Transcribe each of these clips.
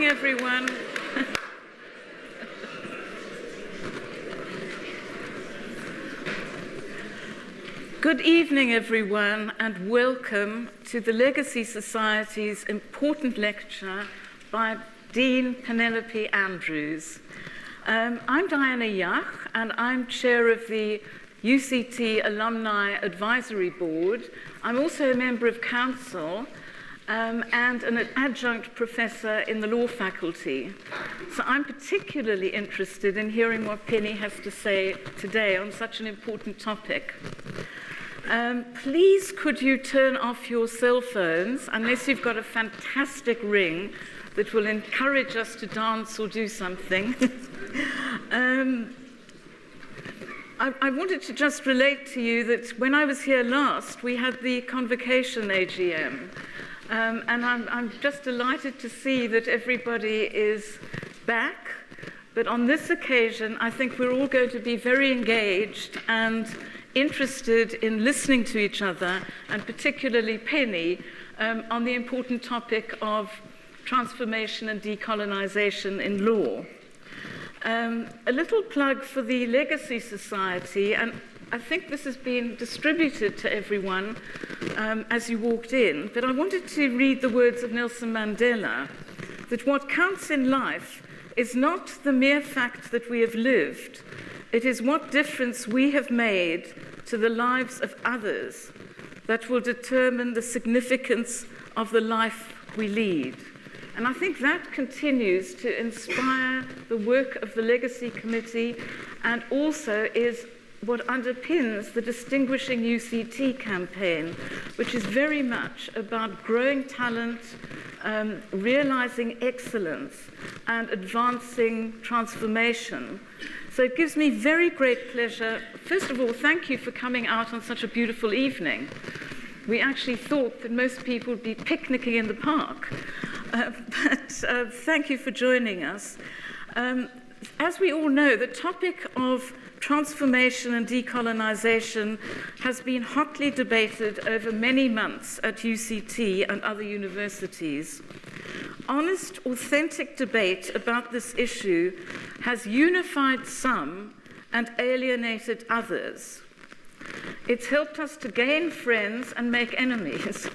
everyone. Good evening, everyone, and welcome to the Legacy Society's important lecture by Dean Penelope Andrews. I'm Diana Yach, and I'm chair of the UCT Alumni Advisory Board. I'm also a member of council and an adjunct professor in the law faculty. So I'm particularly interested in hearing what Penny has to say today on such an important topic. Please could you turn off your cell phones, unless you've got a fantastic ring that will encourage us to dance or do something. I wanted to just relate to you that when I was here last, we had the Convocation AGM. And I'm just delighted to see that everybody is back. But on this occasion, I think we're all going to be very engaged and interested in listening to each other, and particularly Penny, on the important topic of transformation and decolonization in law. A little plug for the Legacy Society, and I think this has been distributed to everyone as you walked in, but I wanted to read the words of Nelson Mandela, that what counts in life is not the mere fact that we have lived, it is what difference we have made to the lives of others that will determine the significance of the life we lead. And I think that continues to inspire the work of the Legacy Committee, and also is what underpins the Distinguishing UCT campaign, which is very much about growing talent, realizing excellence, and advancing transformation. So it gives me very great pleasure. First of all, thank you for coming out on such a beautiful evening. We actually thought that most people would be picnicking in the park, but thank you for joining us. As we all know, the topic of transformation and decolonization has been hotly debated over many months at UCT and other universities. Honest, authentic debate about this issue has unified some and alienated others. It's helped us to gain friends and make enemies.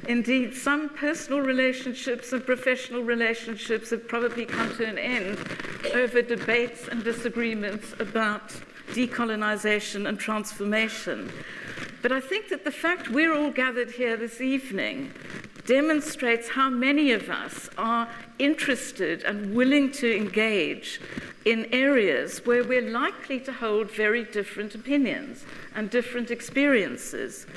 Indeed, some personal relationships and professional relationships have probably come to an end over debates and disagreements about decolonization and transformation. But I think that the fact we're all gathered here this evening demonstrates how many of us are interested and willing to engage in areas where we're likely to hold very different opinions and different experiences.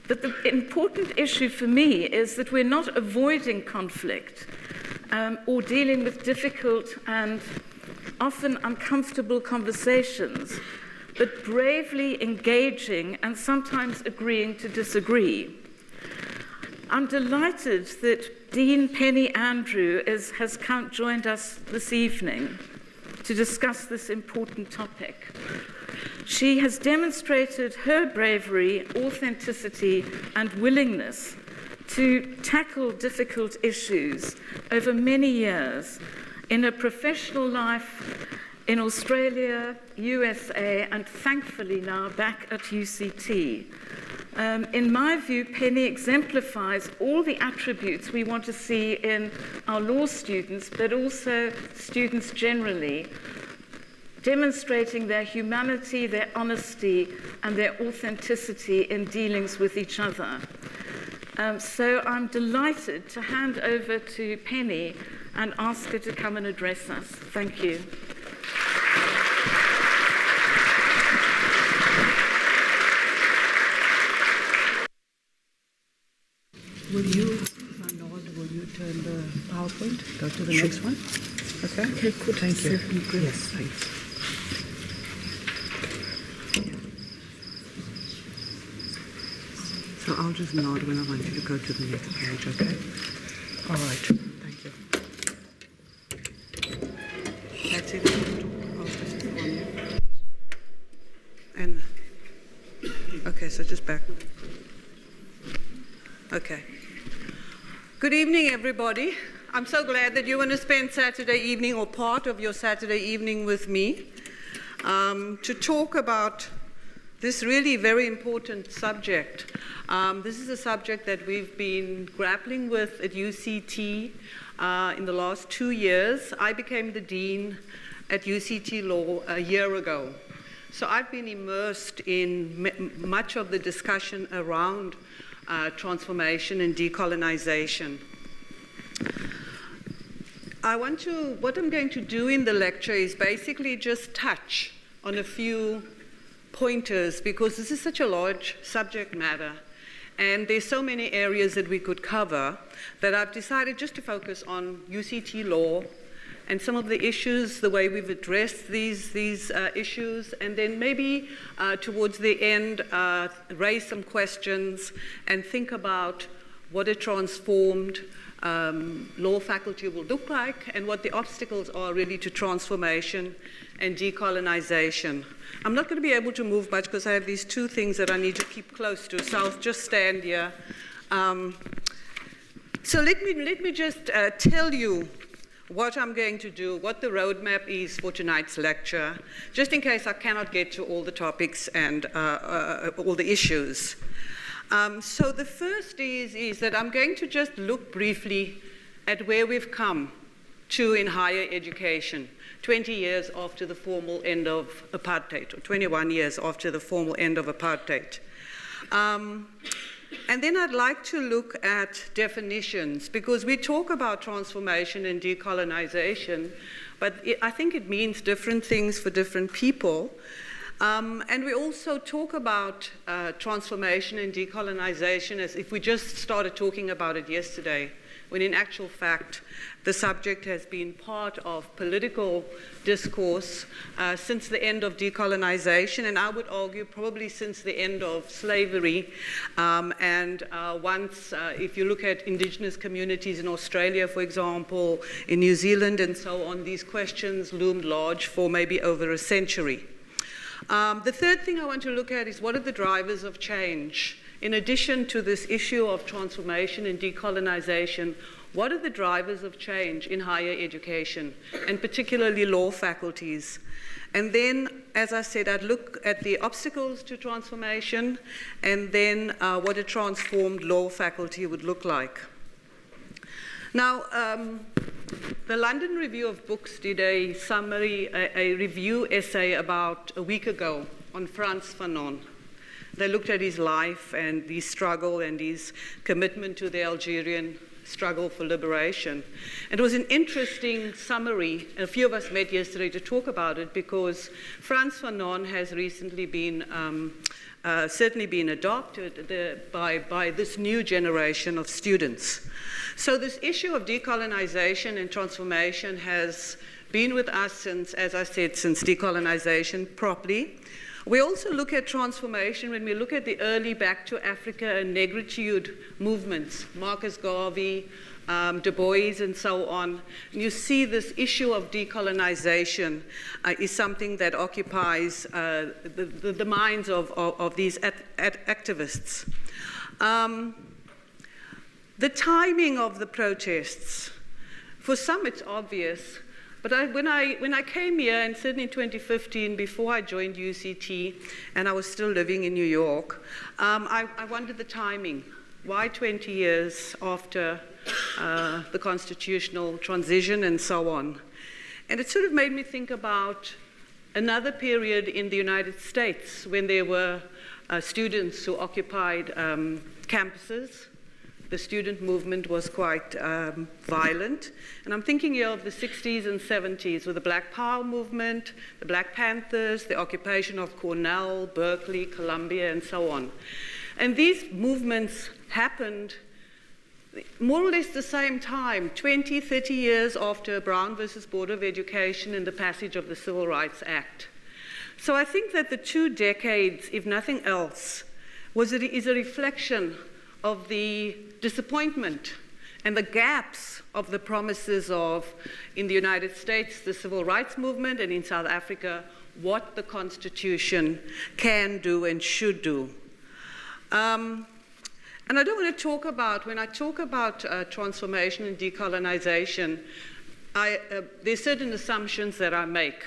But the important issue for me is that we're not avoiding conflict or dealing with difficult and often uncomfortable conversations, but bravely engaging and sometimes agreeing to disagree. I'm delighted that Dean Penny Andrews has joined us this evening to discuss this important topic. She has demonstrated her bravery, authenticity, and willingness to tackle difficult issues over many years in her professional life in Australia, USA, and thankfully now back at UCT. In my view, Penny exemplifies all the attributes we want to see in our law students, but also students generally, demonstrating their humanity, their honesty, and their authenticity in dealings with each other. So I'm delighted to hand over to Penny and ask her to come and address us. Thank you. Will you turn the PowerPoint? Go to the next one? Okay. Okay, good. Thank you. Good. Yes, thanks. So I'll just nod when I want you to go to the next page, okay? All right. Thank you. That's it. I'll just go on there. And, okay, so just back. Okay. Good evening, everybody. I'm so glad that you want to spend Saturday evening or part of your Saturday evening with me to talk about this really very important subject. This is a subject that we've been grappling with at UCT in the last 2 years. I became the dean at UCT Law a year ago. So I've been immersed in much of the discussion around transformation and decolonization. What I'm going to do in the lecture is basically just touch on a few pointers, because this is such a large subject matter and there's so many areas that we could cover that I've decided just to focus on UCT law and some of the issues, the way we've addressed these issues, and then maybe towards the end raise some questions and think about what a transformed law faculty will look like and what the obstacles are really to transformation and decolonization. I'm not going to be able to move much because I have these two things that I need to keep close to, so I'll just stand here. So let me just tell you what I'm going to do, what the roadmap is for tonight's lecture, just in case I cannot get to all the topics and all the issues. So the first is that I'm going to just look briefly at where we've come to in higher education, 20 years after the formal end of apartheid, or 21 years after the formal end of apartheid. And then I'd like to look at definitions, because we talk about transformation and decolonization, but I think it means different things for different people. And we also talk about transformation and decolonization as if we just started talking about it yesterday, when in actual fact, the subject has been part of political discourse since the end of decolonization, and I would argue probably since the end of slavery. If you look at indigenous communities in Australia, for example, in New Zealand and so on, these questions loomed large for maybe over a century. The third thing I want to look at is what are the drivers of change? In addition to this issue of transformation and decolonization, what are the drivers of change in higher education, and particularly law faculties? And then, as I said, I'd look at the obstacles to transformation, and then what a transformed law faculty would look like. Now, the London Review of Books did a summary, a review essay about a week ago on Frantz Fanon. They looked at his life and his struggle and his commitment to the Algerian struggle for liberation. It was an interesting summary, and a few of us met yesterday to talk about it, because Frantz Fanon has recently been certainly been adopted by this new generation of students. So this issue of decolonization and transformation has been with us since, as I said, since decolonization properly. We also look at transformation when we look at the early Back to Africa and negritude movements, Marcus Garvey, Du Bois, and so on. And you see this issue of decolonization is something that occupies the minds of these activists. The timing of the protests, for some it's obvious, but when I came here, and certainly in 2015, before I joined UCT, and I was still living in New York, I wondered the timing. Why 20 years after the constitutional transition and so on? And it sort of made me think about another period in the United States when there were students who occupied campuses. The student movement was quite violent. And I'm thinking here of the 60s and 70s with the Black Power movement, the Black Panthers, the occupation of Cornell, Berkeley, Columbia, and so on. And these movements happened more or less the same time, 20, 30 years after Brown versus Board of Education and the passage of the Civil Rights Act. So I think that the 2 decades, if nothing else, is a reflection of the disappointment and the gaps of the promises of, in the United States, the Civil Rights Movement, and in South Africa, what the Constitution can do and should do. And I don't want to talk about, when I talk about transformation and decolonization, there's certain assumptions that I make.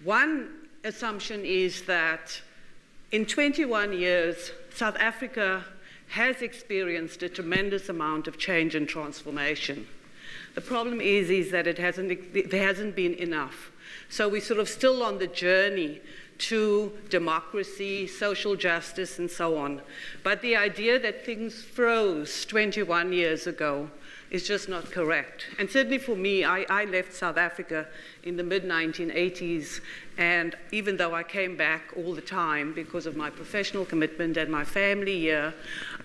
One assumption is that in 21 years, South Africa has experienced a tremendous amount of change and transformation. The problem is that there hasn't been enough. So we're sort of still on the journey to democracy, social justice, and so on. But the idea that things froze 21 years ago is just not correct. And certainly for me, I left South Africa in the mid-1980s, and even though I came back all the time because of my professional commitment and my family here,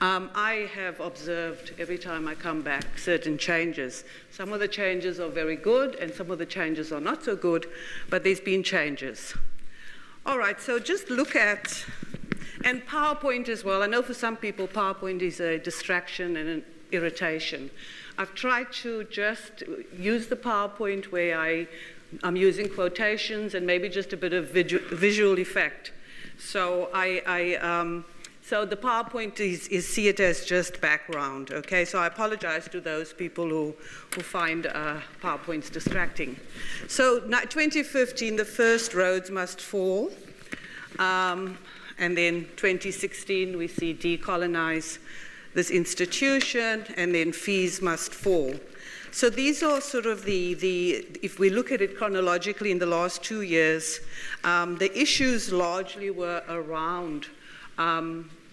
I have observed every time I come back certain changes. Some of the changes are very good, and some of the changes are not so good, but there's been changes. All right, so just look at, and PowerPoint as well. I know for some people PowerPoint is a distraction and an irritation. I've tried to just use the PowerPoint where I'm using quotations and maybe just a bit of visual effect. So so the PowerPoint is see it as just background, okay? So I apologize to those people who find PowerPoints distracting. So 2015, the first roads must fall. And then 2016, we see decolonize this institution, and then fees must fall. So these are sort of if we look at it chronologically in the last 2 years, the issues largely were around,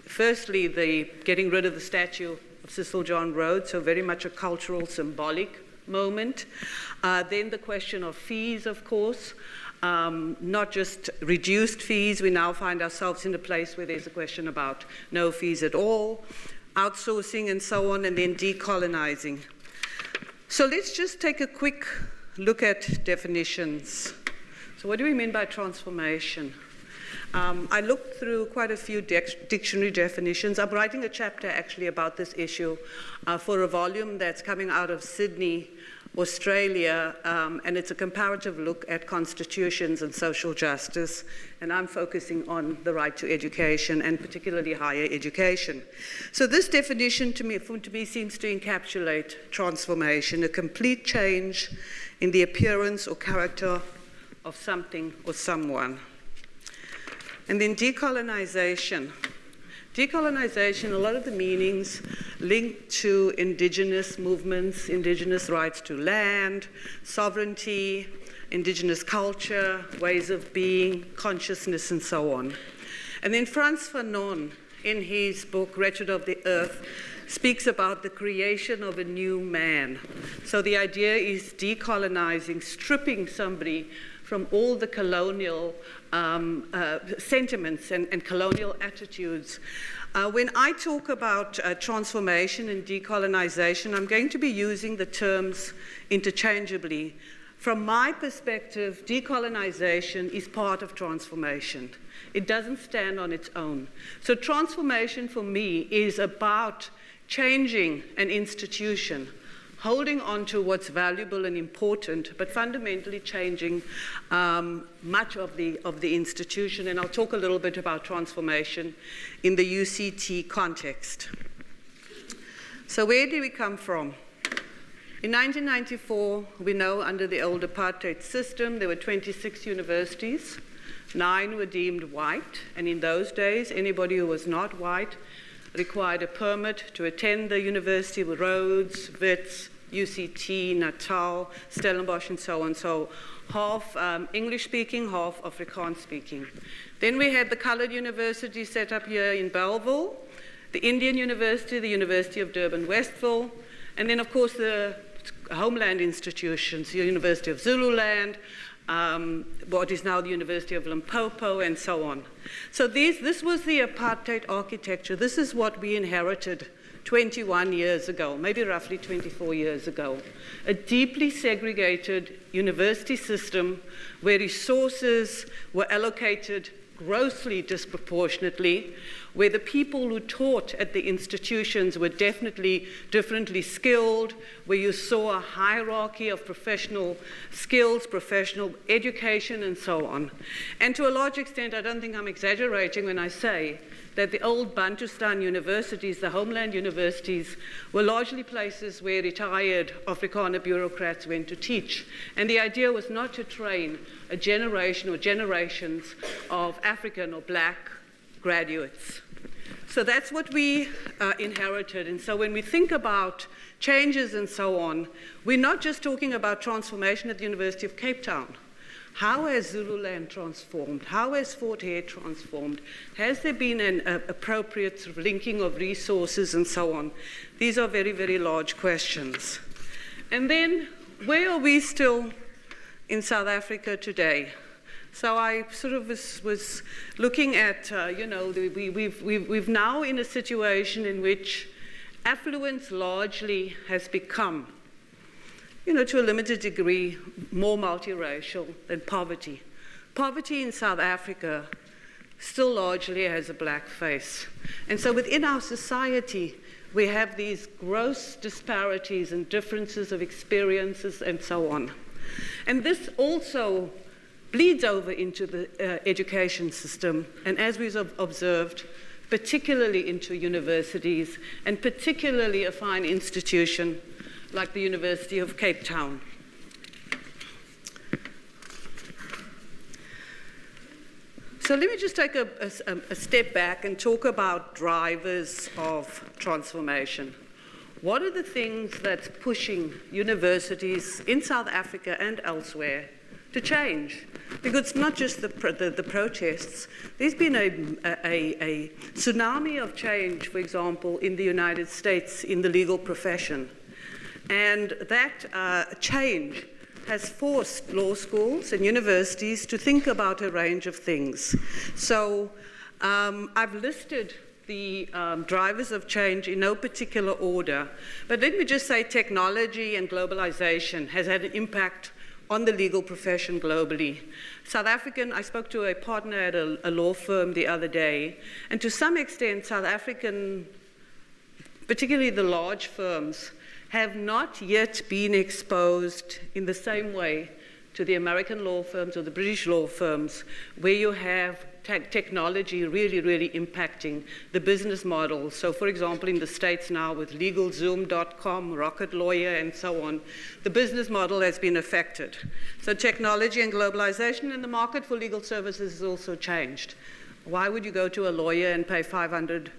firstly, the getting rid of the statue of Cecil John Rhodes, so very much a cultural, symbolic moment. Then the question of fees, of course, not just reduced fees. We now find ourselves in a place where there's a question about no fees at all, outsourcing and so on, and then decolonizing. So let's just take a quick look at definitions. So what do we mean by transformation? I looked through quite a few dictionary definitions. I'm writing a chapter actually about this issue for a volume that's coming out of Sydney, Australia, and it's a comparative look at constitutions and social justice, and I'm focusing on the right to education and particularly higher education. So this definition to me seems to encapsulate transformation, a complete change in the appearance or character of something or someone. And then decolonization. Decolonization, a lot of the meanings linked to indigenous movements, indigenous rights to land, sovereignty, indigenous culture, ways of being, consciousness, and so on. And then Frantz Fanon, in his book, Wretched of the Earth, speaks about the creation of a new man. So the idea is decolonizing, stripping somebody from all the colonial sentiments and colonial attitudes. When I talk about transformation and decolonization, I'm going to be using the terms interchangeably. From my perspective, decolonization is part of transformation. It doesn't stand on its own. So transformation for me is about changing an institution, holding on to what's valuable and important, but fundamentally changing much of the institution. And I'll talk a little bit about transformation in the UCT context. So where do we come from? In 1994, we know under the old apartheid system, there were 26 universities. 9 were deemed white, and in those days, anybody who was not white required a permit to attend the University of Rhodes, Wits, UCT, Natal, Stellenbosch, and so on. So half English-speaking, half Afrikaans-speaking. Then we had the coloured university set up here in Belleville, the Indian University, the University of Durban-Westville, and then, of course, the homeland institutions, the University of Zululand, what is now the University of Limpopo, and so on. So this was the apartheid architecture. This is what we inherited 21 years ago, maybe roughly 24 years ago. A deeply segregated university system where resources were allocated grossly disproportionately, where the people who taught at the institutions were definitely differently skilled, where you saw a hierarchy of professional skills, professional education, and so on. And to a large extent, I don't think I'm exaggerating when I say that the old Bantustan universities, the homeland universities, were largely places where retired Afrikaner bureaucrats went to teach. And the idea was not to train a generation or generations of African or black graduates. So that's what we inherited. And so when we think about changes and so on, we're not just talking about transformation at the University of Cape Town. How has Zululand transformed? How has Fort Hare transformed? Has there been an appropriate sort of linking of resources and so on? These are very, very large questions. And then, where are we still in South Africa today? So I sort of was looking at, we've now in a situation in which affluence largely has become, to a limited degree, more multiracial than poverty. Poverty in South Africa still largely has a black face. And so within our society, we have these gross disparities and differences of experiences and so on. And this also bleeds over into the education system, and as we've observed, particularly into universities, and particularly a fine institution like the University of Cape Town. So let me just take a step back and talk about drivers of transformation. What are the things that's pushing universities in South Africa and elsewhere to change? Because it's not just the protests. There's been a tsunami of change, for example, in the United States in the legal profession. And that change has forced law schools and universities to think about a range of things. So I've listed the drivers of change in no particular order, but let me just say technology and globalization has had an impact on the legal profession globally. I spoke to a partner at a law firm the other day, and to some extent, South African, particularly the large firms, have not yet been exposed in the same way to the American law firms or the British law firms, where you have technology really, really impacting the business model. So for example, in the States now with LegalZoom.com, Rocket Lawyer, and so on, the business model has been affected. So technology and globalization in the market for legal services has also changed. Why would you go to a lawyer and pay $500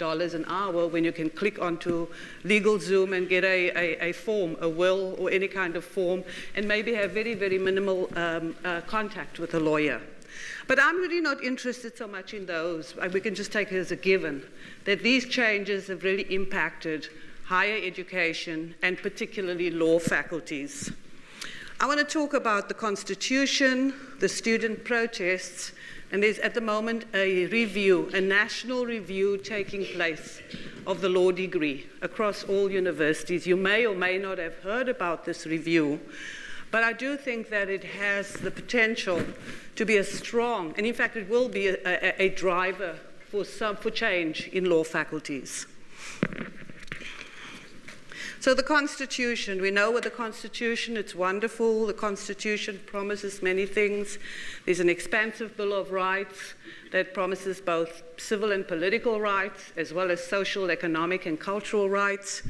an hour when you can click onto LegalZoom and get a form, a will or any kind of form, and maybe have very, very minimal contact with a lawyer? But I'm really not interested so much in those. We can just take it as a given that these changes have really impacted higher education and particularly law faculties. I want to talk about the Constitution, the student protests, and there's at the moment a review, a national review taking place of the law degree across all universities. You may or may not have heard about this review, but I do think that it has the potential to be a strong, and in fact it will be a driver for change in law faculties. So the Constitution, we know what the Constitution, it's wonderful. The Constitution promises many things. There's an expansive Bill of Rights that promises both civil and political rights, as well as social, economic, and cultural rights.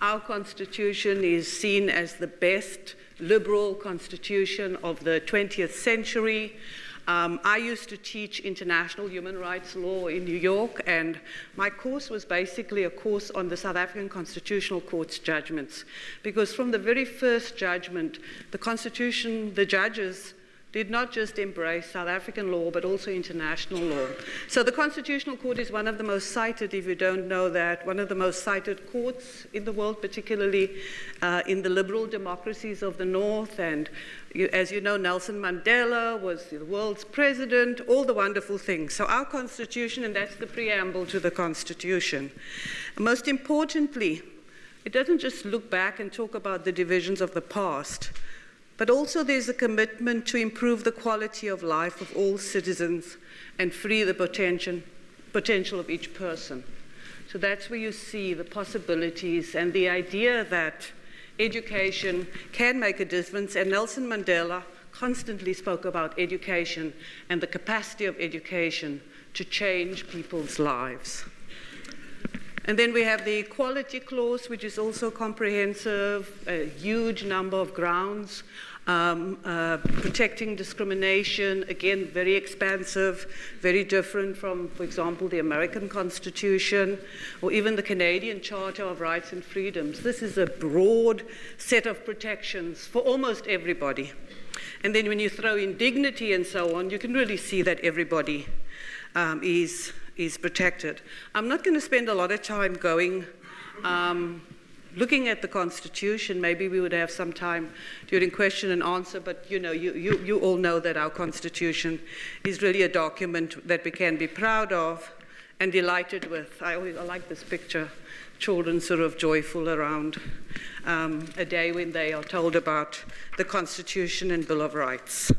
Our Constitution is seen as the best liberal constitution of the 20th century. I used to teach international human rights law in New York, and my course was basically a course on the South African Constitutional Court's judgments, because from the very first judgment, the Constitution, the judges did not just embrace South African law, but also international law. So the Constitutional Court is one of the most cited, if you don't know that, one of the most cited courts in the world, particularly in the liberal democracies of the North. And as you know, Nelson Mandela was the world's president, all the wonderful things. So our Constitution, and that's the preamble to the Constitution. And most importantly, it doesn't just look back and talk about the divisions of the past, but also there's a commitment to improve the quality of life of all citizens and free the potential of each person. So that's where you see the possibilities and the idea that education can make a difference. And Nelson Mandela constantly spoke about education and the capacity of education to change people's lives. And then we have the equality clause, which is also comprehensive, a huge number of grounds, protecting discrimination, again, very expansive, very different from, for example, the American Constitution, or even the Canadian Charter of Rights and Freedoms. This is a broad set of protections for almost everybody. And then when you throw in dignity and so on, you can really see that everybody is protected. I'm not going to spend a lot of time going, looking at the Constitution. Maybe we would have some time during question and answer, but you all know that our Constitution is really a document that we can be proud of and delighted with. I like this picture, children sort of joyful around a day when they are told about the Constitution and Bill of Rights.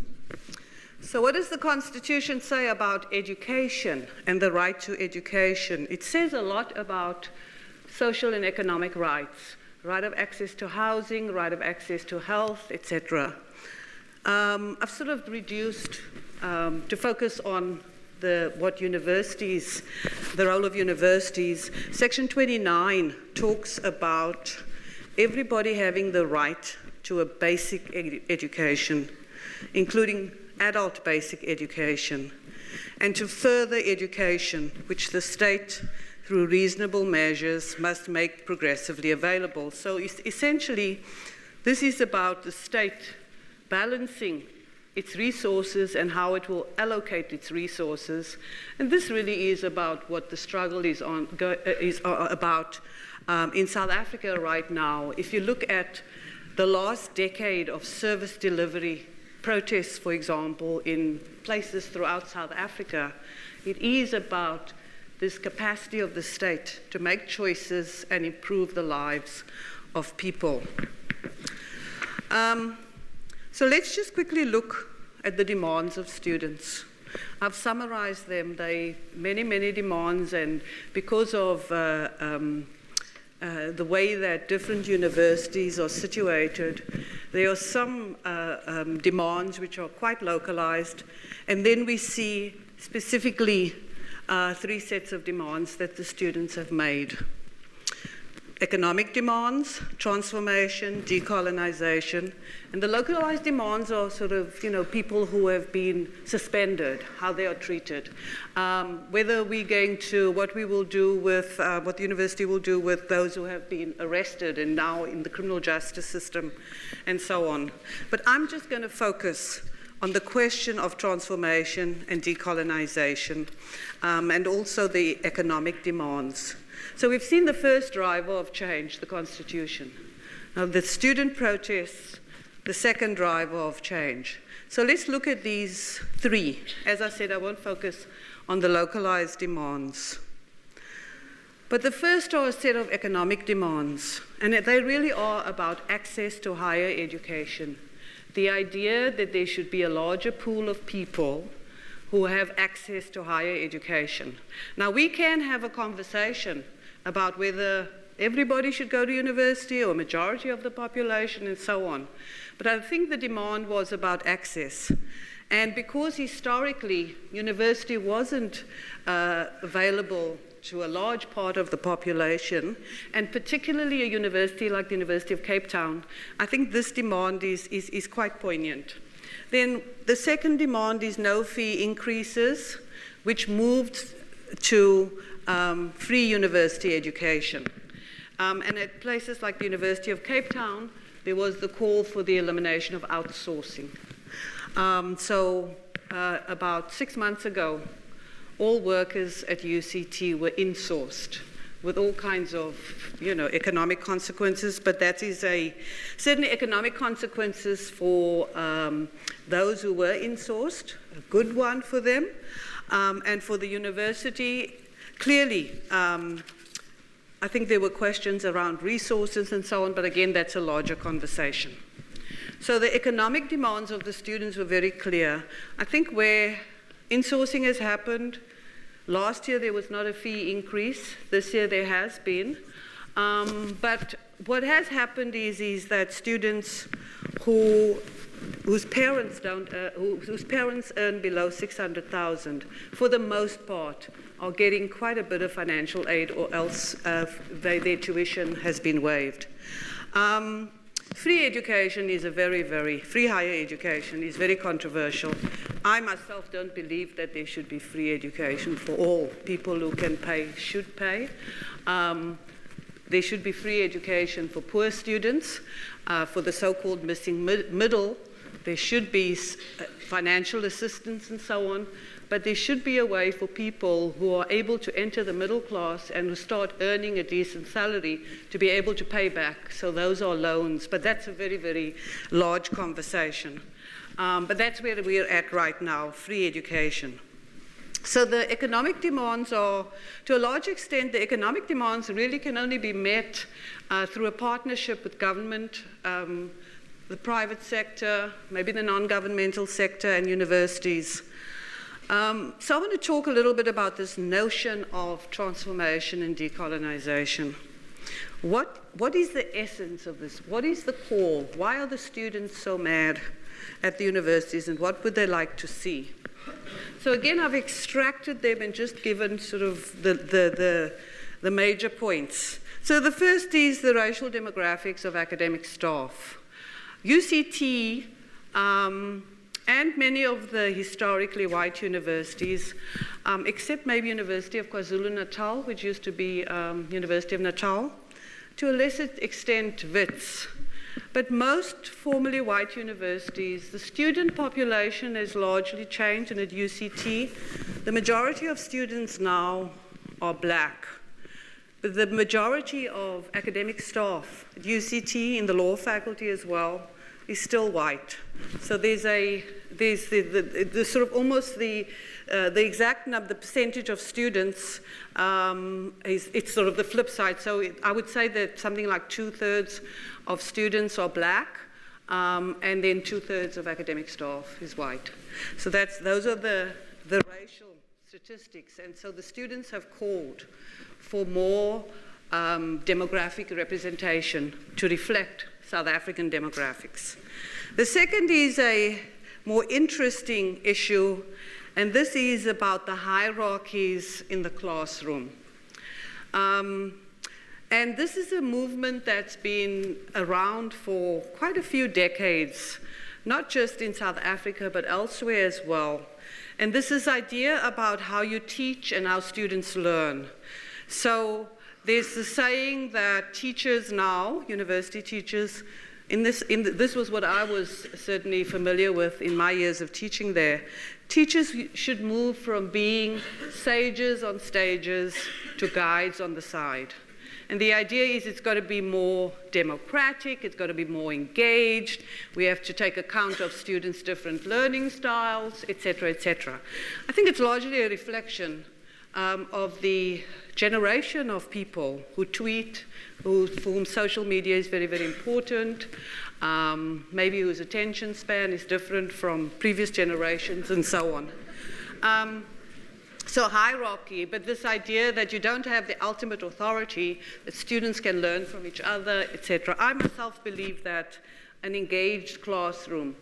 So what does the Constitution say about education and the right to education? It says a lot about social and economic rights, right of access to housing, right of access to health, etc. I've sort of reduced to focus on what universities, the role of universities. Section 29 talks about everybody having the right to a basic education, including adult basic education, and to further education, which the state, through reasonable measures, must make progressively available. So essentially, this is about the state balancing its resources and how it will allocate its resources. And this really is about what the struggle is about in South Africa right now. If you look at the last decade of service delivery protests, for example, in places throughout South Africa, it is about this capacity of the state to make choices and improve the lives of people. So let's just quickly look at the demands of students. I've summarized them. They many, many demands, and because of the way that different universities are situated, there are some demands which are quite localized, and then we see specifically 3 sets of demands that the students have made. Economic demands, transformation, decolonization, and the localized demands are sort of, people who have been suspended, how they are treated. Whether we're going to, what we will do with, what the university will do with those who have been arrested and now in the criminal justice system, and so on. But I'm just going to focus on the question of transformation and decolonization, and also the economic demands. So we've seen the first driver of change, the Constitution. Now the student protests, the second driver of change. So let's look at these 3. As I said, I won't focus on the localized demands. But the first are a set of economic demands, and they really are about access to higher education. The idea that there should be a larger pool of people who have access to higher education. Now, we can have a conversation about whether everybody should go to university or a majority of the population and so on. But I think the demand was about access. And because historically university wasn't available to a large part of the population, and particularly a university like the University of Cape Town, I think this demand is quite poignant. Then the second demand is no fee increases, which moved to free university education. And at places like the University of Cape Town, there was the call for the elimination of outsourcing. About 6 months ago, all workers at UCT were insourced with all kinds of, economic consequences, but that is certainly economic consequences for those who were insourced, a good one for them, and for the university, clearly, I think there were questions around resources and so on, but again, that's a larger conversation. So the economic demands of the students were very clear. I think where insourcing has happened, last year there was not a fee increase, this year there has been. But what has happened is that students who whose parents earn below 600,000, for the most part, are getting quite a bit of financial aid, or else their tuition has been waived. Free education is free higher education is very controversial. I myself don't believe that there should be free education for all. People who can pay should pay. There should be free education for poor students, for the so-called missing middle. There should be financial assistance and so on, but there should be a way for people who are able to enter the middle class and who start earning a decent salary to be able to pay back. So those are loans, but that's a very, very large conversation. But that's where we're at right now, free education. So the economic demands are, to a large extent, the economic demands really can only be met through a partnership with government, the private sector, maybe the non-governmental sector, and universities. So I want to talk a little bit about this notion of transformation and decolonization. What is the essence of this? What is the core? Why are the students so mad at the universities, and what would they like to see? So again, I've extracted them and just given sort of the major points. So the first is the racial demographics of academic staff. UCT and many of the historically white universities, except maybe University of KwaZulu-Natal, which used to be University of Natal, to a lesser extent WITS. But most formerly white universities, the student population has largely changed, and at UCT, the majority of students now are black. But the majority of academic staff at UCT, in the law faculty as well, is still white. So there's the sort of almost the exact number, the percentage of students, it's sort of the flip side. So I would say that something like 2/3 of students are black, and then 2/3 of academic staff is white. So those are the racial statistics. And so the students have called for more demographic representation to reflect South African demographics. The second is a more interesting issue, and this is about the hierarchies in the classroom. And this is a movement that's been around for quite a few decades, not just in South Africa, but elsewhere as well. And this is this idea about how you teach and how students learn. So there's the saying that teachers now, university teachers, this was what I was certainly familiar with in my years of teaching there. Teachers should move from being sages on stages to guides on the side. And the idea is it's got to be more democratic, it's got to be more engaged, we have to take account of students' different learning styles, etc., etc. I think it's largely a reflection of the generation of people who tweet, for whom social media is very, very important, maybe whose attention span is different from previous generations, and so on. So hierarchy, but this idea that you don't have the ultimate authority, that students can learn from each other, etc. I myself believe that an engaged classroom,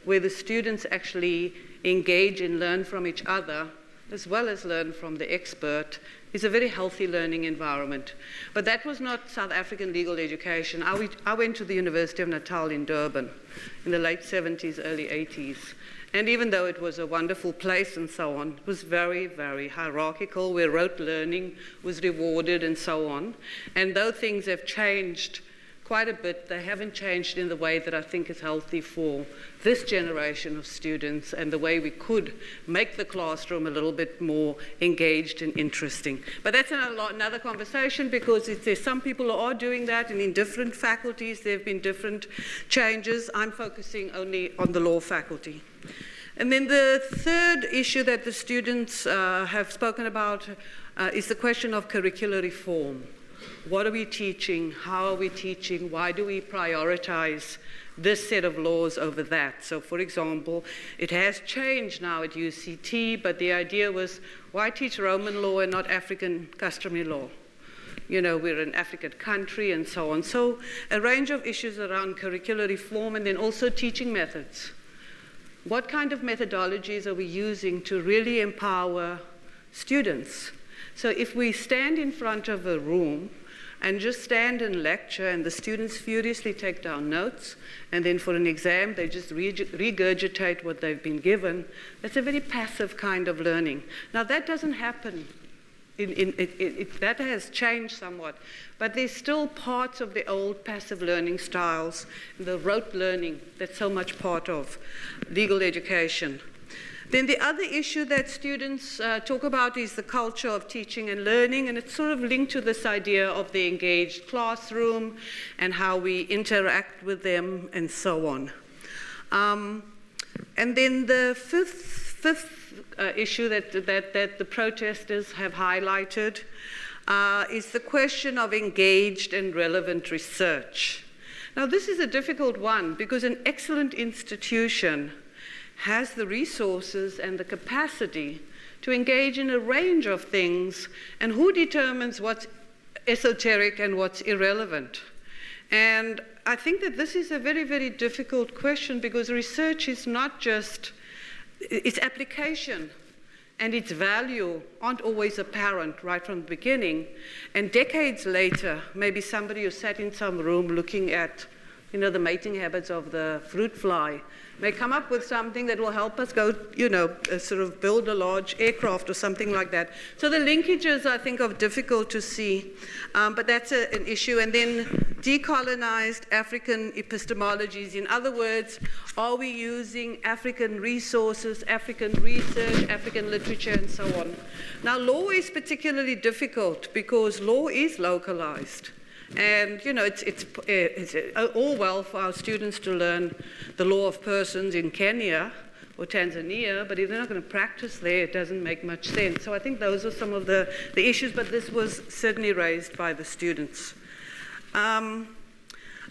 where the students actually engage and learn from each other, as well as learn from the expert, is a very healthy learning environment. But that was not South African legal education. I went to the University of Natal in Durban in the late 70s, early 80s. And even though it was a wonderful place and so on, it was very, very hierarchical, where rote learning was rewarded and so on. And though things have changed quite a bit, they haven't changed in the way that I think is healthy for this generation of students, and the way we could make the classroom a little bit more engaged and interesting. But that's another conversation, because there's some people who are doing that, and in different faculties there have been different changes. I'm focusing only on the law faculty. And then the third issue that the students have spoken about is the question of curricular reform. What are we teaching? How are we teaching? Why do we prioritize this set of laws over that? So, for example, it has changed now at UCT, but the idea was, why teach Roman law and not African customary law? we're an African country and so on. So a range of issues around curricular reform and then also teaching methods. What kind of methodologies are we using to really empower students? So if we stand in front of a room and just stand and lecture and the students furiously take down notes and then for an exam they just regurgitate what they've been given, that's a very passive kind of learning. Now that doesn't happen. That has changed somewhat, but there's still parts of the old passive learning styles, the rote learning that's so much part of legal education. Then the other issue that students talk about is the culture of teaching and learning, and it's sort of linked to this idea of the engaged classroom and how we interact with them and so on. And then the fifth issue that the protesters have highlighted is the question of engaged and relevant research. Now, this is a difficult one because an excellent institution has the resources and the capacity to engage in a range of things, and who determines what's esoteric and what's irrelevant? And I think that this is a very, very difficult question because research is not just its application and its value aren't always apparent right from the beginning. And decades later, maybe somebody who sat in some room looking at, the mating habits of the fruit fly may come up with something that will help us go, sort of build a large aircraft or something like that. So the linkages, I think, are difficult to see, but that's an issue. And then decolonized African epistemologies. In other words, are we using African resources, African research, African literature, and so on? Now, law is particularly difficult because law is localized. And, it's all well for our students to learn the law of persons in Kenya or Tanzania, but if they're not going to practice there, it doesn't make much sense. So I think those are some of the issues, but this was certainly raised by the students. I'm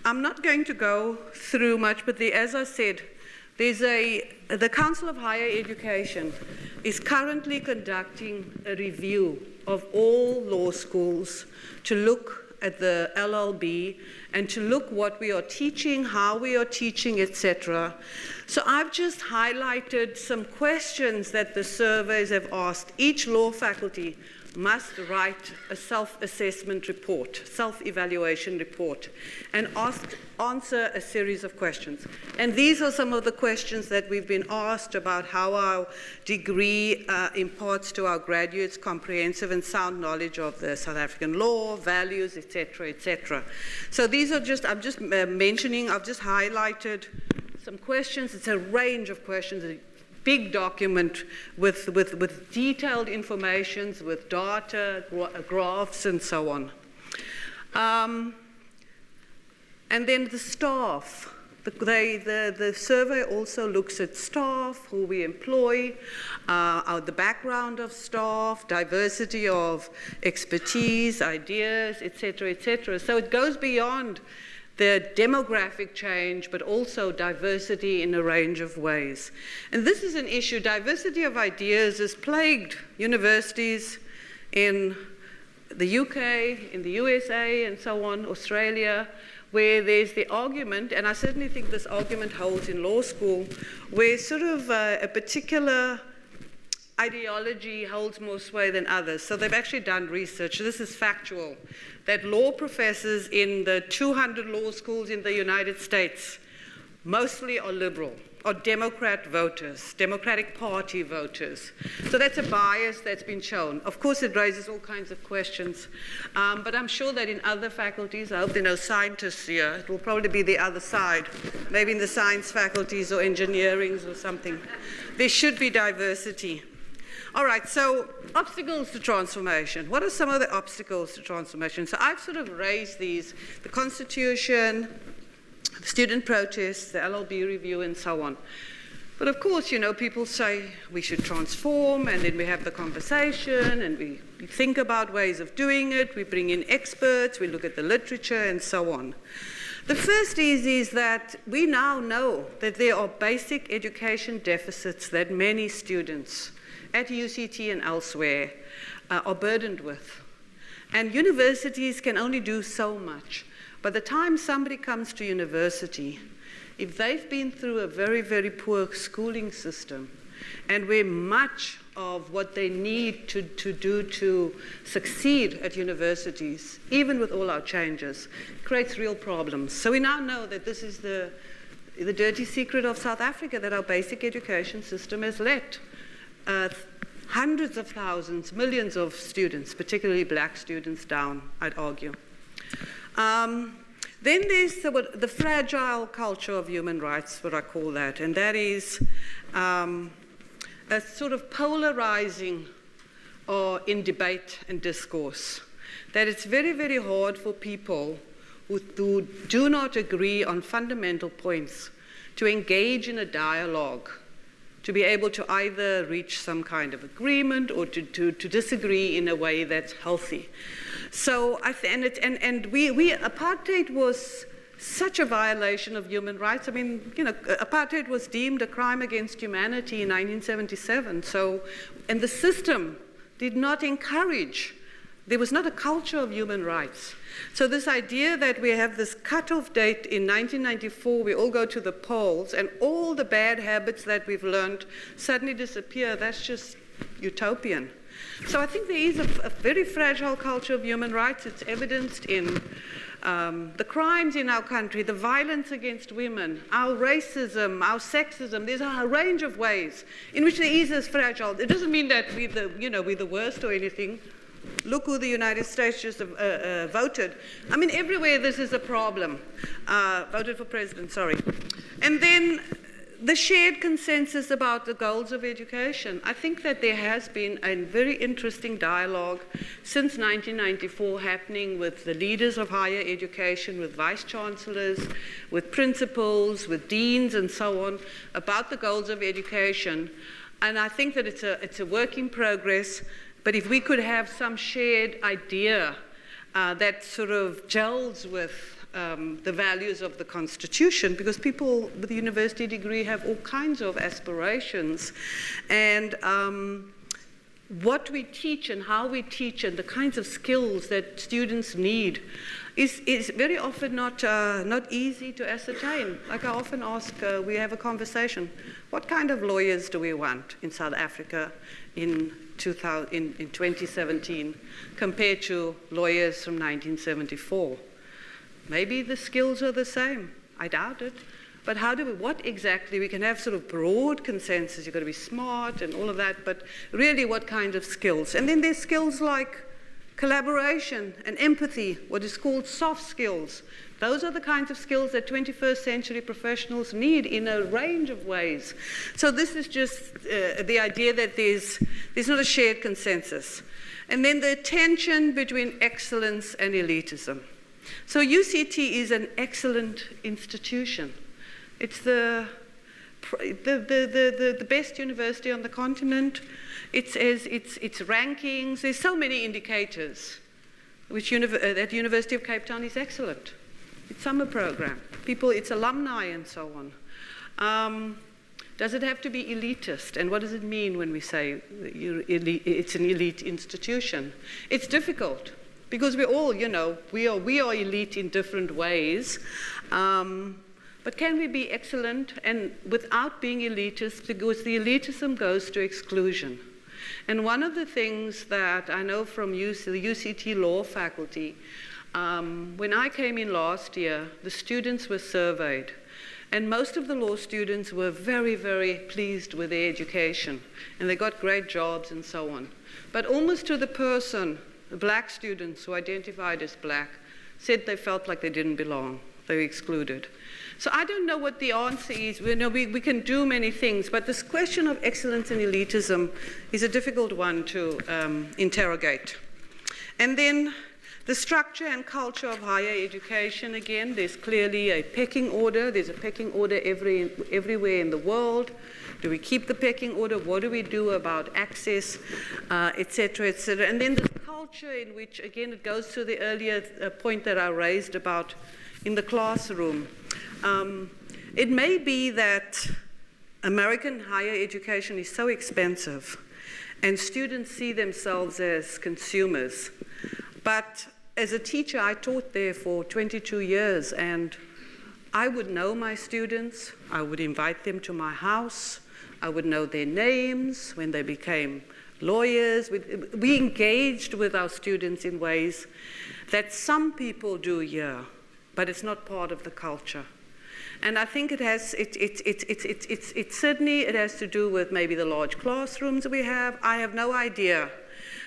not going to go through much, but as I said, the Council of Higher Education is currently conducting a review of all law schools to look at the LLB and to look what we are teaching, how we are teaching, etc. So I've just highlighted some questions that the surveys have asked. Each law faculty must write a self-assessment report, self-evaluation report, and answer a series of questions. And these are some of the questions that we've been asked about how our degree imparts to our graduates comprehensive and sound knowledge of the South African law, values, etc., etc. So these are just, I've just highlighted some questions. It's a range of questions. Big document with detailed information, with data, graphs, and so on. And then the staff. The survey also looks at staff, who we employ, the background of staff, diversity of expertise, ideas, etc., etc. So it goes beyond the demographic change, but also diversity in a range of ways. And this is an issue. Diversity of ideas has plagued universities in the UK, in the USA, and so on, Australia, where there's the argument, and I certainly think this argument holds in law school, where sort of a particular ideology holds more sway than others. So they've actually done research. This is factual, that law professors in the 200 law schools in the United States mostly are liberal, or Democrat voters, Democratic Party voters. So that's a bias that's been shown. Of course, it raises all kinds of questions, but I'm sure that in other faculties, I hope there are no scientists here, it will probably be the other side, maybe in the science faculties or engineering or something. There should be diversity. All right, so obstacles to transformation. What are some of the obstacles to transformation? So I've sort of raised these, the Constitution, the student protests, the LLB review, and so on. But of course, people say we should transform, and then we have the conversation, and we think about ways of doing it, we bring in experts, we look at the literature, and so on. The first is that we now know that there are basic education deficits that many students at UCT and elsewhere are burdened with. And universities can only do so much. By the time somebody comes to university, if they've been through a very, very poor schooling system, and where much of what they need to do to succeed at universities, even with all our changes, creates real problems. So we now know that this is the dirty secret of South Africa, that our basic education system has let hundreds of thousands, millions of students, particularly black students, down, I'd argue. Then there's the fragile culture of human rights, what I call that, and that is a sort of polarizing in debate and discourse. That it's very, very hard for people who do not agree on fundamental points to engage in a dialogue, to be able to either reach some kind of agreement or to disagree in a way that's healthy. So apartheid was such a violation of human rights. I mean, you know, apartheid was deemed a crime against humanity in 1977. So, and the system did not encourage. There was not a culture of human rights. So this idea that we have this cutoff date in 1994, we all go to the polls, and all the bad habits that we've learned suddenly disappear, that's just utopian. So I think there is a very fragile culture of human rights. It's evidenced in the crimes in our country, the violence against women, our racism, our sexism. There's a range of ways in which there is this fragile. It doesn't mean that we're the worst or anything. Look who the United States just voted. I mean, everywhere this is a problem. Voted for president, sorry. And then the shared consensus about the goals of education. I think that there has been a very interesting dialogue since 1994 happening with the leaders of higher education, with vice chancellors, with principals, with deans, and so on, about the goals of education. And I think that it's a work in progress. But if we could have some shared idea that sort of gels with the values of the Constitution, because people with a university degree have all kinds of aspirations, and what we teach and how we teach and the kinds of skills that students need is very often not easy to ascertain. Like I often ask, we have a conversation, what kind of lawyers do we want in South Africa in 2017 compared to lawyers from 1974? Maybe the skills are the same. I doubt it. But what exactly? We can have sort of broad consensus. You've got to be smart and all of that, but really what kind of skills? And then there's skills like collaboration and empathy, what is called soft skills. Those are the kinds of skills that 21st century professionals need in a range of ways. So this is just the idea that there's not a shared consensus. And then the tension between excellence and elitism. So UCT is an excellent institution. It's the best university on the continent. Its rankings, there's so many indicators that University of Cape Town is excellent. Its summer program, its alumni and so on. Does it have to be elitist? And what does it mean when we say it's an elite institution? It's difficult. Because we're all, we are elite in different ways. But can we be excellent and without being elitist? Because the elitism goes to exclusion. And one of the things that I know from the UCT law faculty, when I came in last year, the students were surveyed. And most of the law students were very, very pleased with their education. And they got great jobs and so on. But almost to the person, the black students who identified as black said they felt like they didn't belong. They were excluded. So I don't know what the answer is. We can do many things, but this question of excellence and elitism is a difficult one to interrogate. And then the structure and culture of higher education, again, there's clearly a pecking order. There's a pecking order everywhere in the world. Do we keep the pecking order? What do we do about access, et cetera, et cetera? And then the culture in which, again, it goes to the earlier point that I raised about in the classroom. It may be that American higher education is so expensive and students see themselves as consumers. But as a teacher, I taught there for 22 years, and I would know my students. I would invite them to my house. I would know their names when they became lawyers. We engaged with our students in ways that some people do here, but it's not part of the culture. And I think it certainly has to do with maybe the large classrooms we have. I have no idea.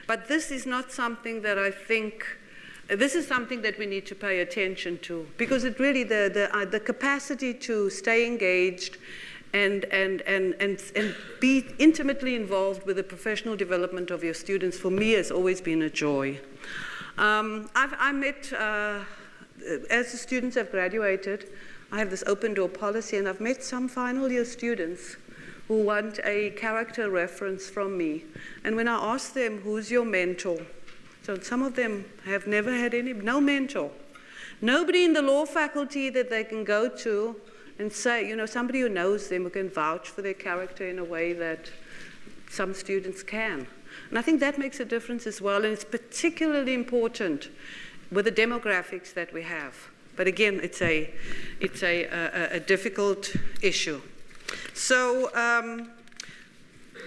But this is not something that I think, this is something that we need to pay attention to, because it really, the capacity to stay engaged and be intimately involved with the professional development of your students, for me, has always been a joy. I met, as the students have graduated, I have this open door policy, and I've met some final year students who want a character reference from me. And when I ask them, who's your mentor? So some of them have never had no mentor. Nobody in the law faculty that they can go to and say, you know, somebody who knows them, who can vouch for their character in a way that some students can. And I think that makes a difference as well, and it's particularly important with the demographics that we have. But again, it's a difficult issue. So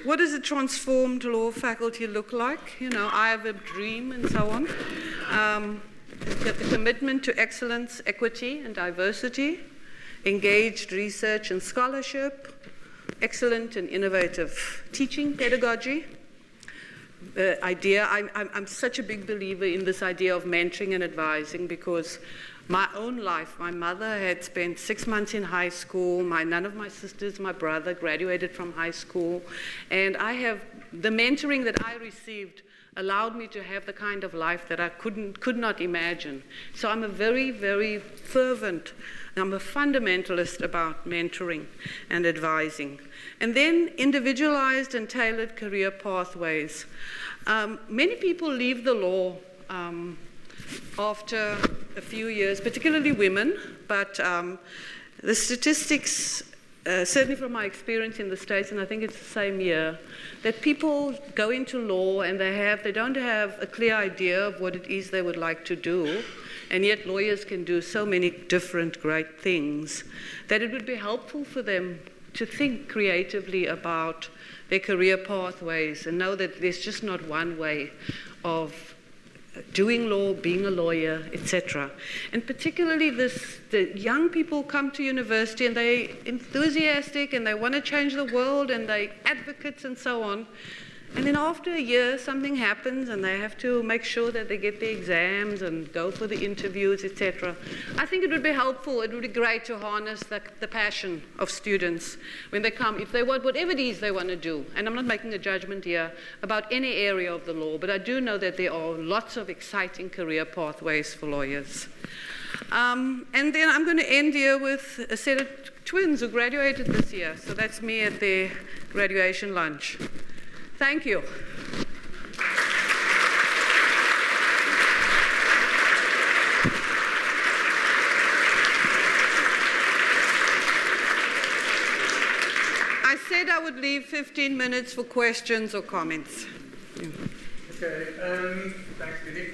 what does a transformed law faculty look like? You know, I have a dream and so on. The commitment to excellence, equity, and diversity, engaged research and scholarship, excellent and innovative teaching pedagogy. I'm such a big believer in this idea of mentoring and advising, because my own life, my mother had spent 6 months in high school. None of my sisters, my brother graduated from high school. And the mentoring that I received allowed me to have the kind of life that I could not imagine. So I'm a very, very fervent, I'm a fundamentalist about mentoring and advising. And then individualized and tailored career pathways. Many people leave the law after a few years, particularly women, but the statistics, certainly from my experience in the States, and I think it's the same here, that people go into law and they don't have a clear idea of what it is they would like to do, and yet lawyers can do so many different great things, that it would be helpful for them to think creatively about their career pathways and know that there's just not one way of doing law, being a lawyer, etc. And particularly the young people come to university and they're enthusiastic and they want to change the world and they're advocates and so on. And then after a year, something happens and they have to make sure that they get the exams and go for the interviews, etc. I think it would be helpful, it would be great to harness the passion of students when they come, if they want whatever it is they want to do. And I'm not making a judgment here about any area of the law, but I do know that there are lots of exciting career pathways for lawyers. And then I'm going to end here with a set of twins who graduated this year. So that's me at their graduation lunch. Thank you. I said I would leave 15 minutes for questions or comments. Okay, thanks, Billy.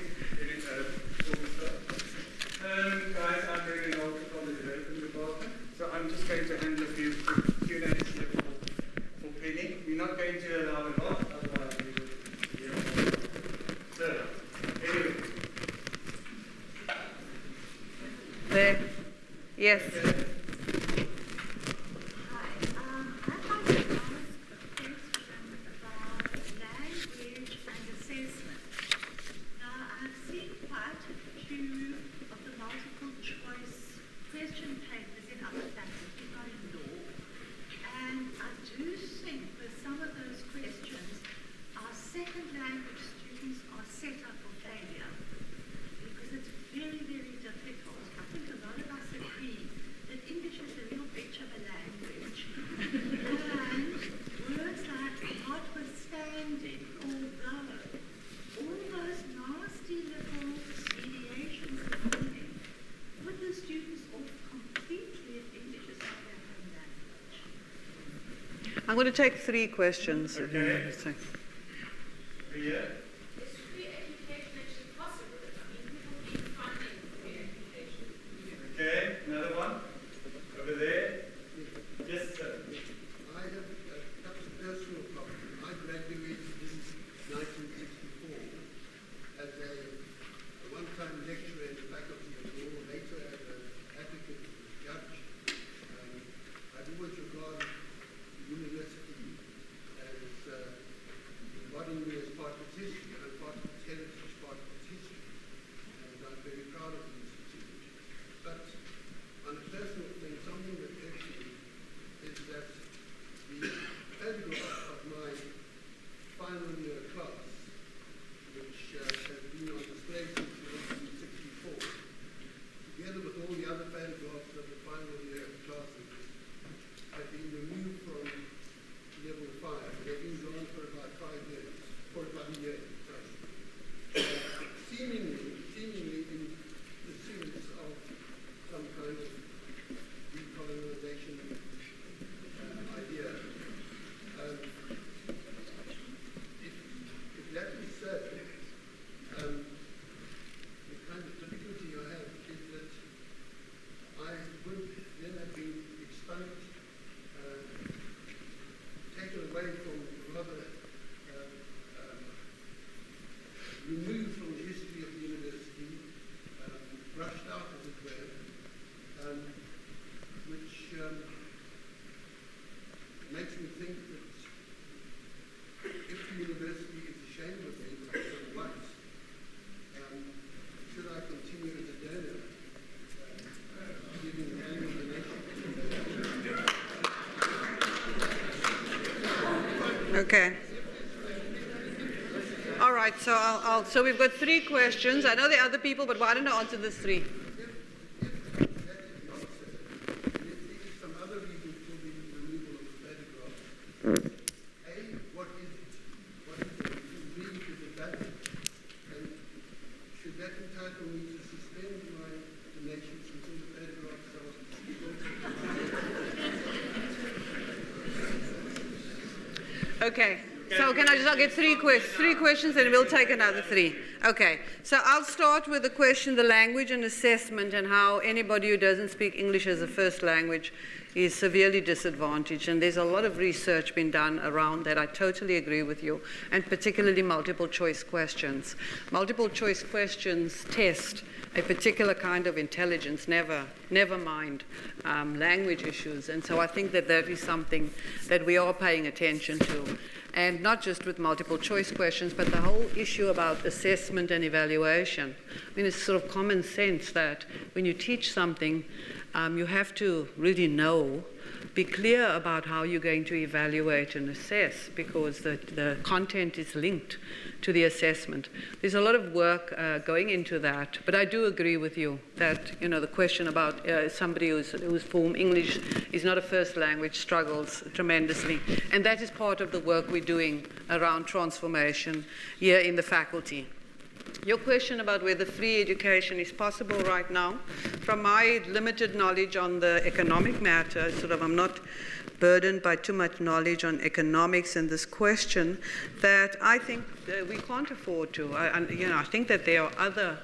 Guys, I'm really involved from the development department, so I'm just going to handle a few Q&As here for Penny. We're not going to allow a lot, otherwise we will. So, anyway. There. Yes. Okay. I'm going to take 3 questions. Okay. Yeah. Is free education actually possible if makes me think that if the university is ashamed of me, like it was, should I continue as a donor, giving the annual donation? Okay. All right, so we've got 3 questions. I know there are other people, but why don't I answer this 3? Okay, so I'll get 3 questions and we'll take another 3. Okay, so I'll start with the question, the language and assessment, and how anybody who doesn't speak English as a first language is severely disadvantaged. And there's a lot of research been done around that. I totally agree with you, and particularly multiple choice questions. Multiple choice questions test a particular kind of intelligence, never mind language issues. And so I think that is something that we are paying attention to. And not just with multiple choice questions, but the whole issue about assessment and evaluation. I mean, it's sort of common sense that when you teach something, you have to really be clear about how you're going to evaluate and assess, because the content is linked to the assessment. There's a lot of work going into that, but I do agree with you that, the question about somebody who's for whom English is not a first language struggles tremendously, and that is part of the work we're doing around transformation here in the faculty. Your question about whether free education is possible right now, from my limited knowledge on the economic matter, I'm not burdened by too much knowledge on economics in this question, that I think that we can't afford to. I think that there are other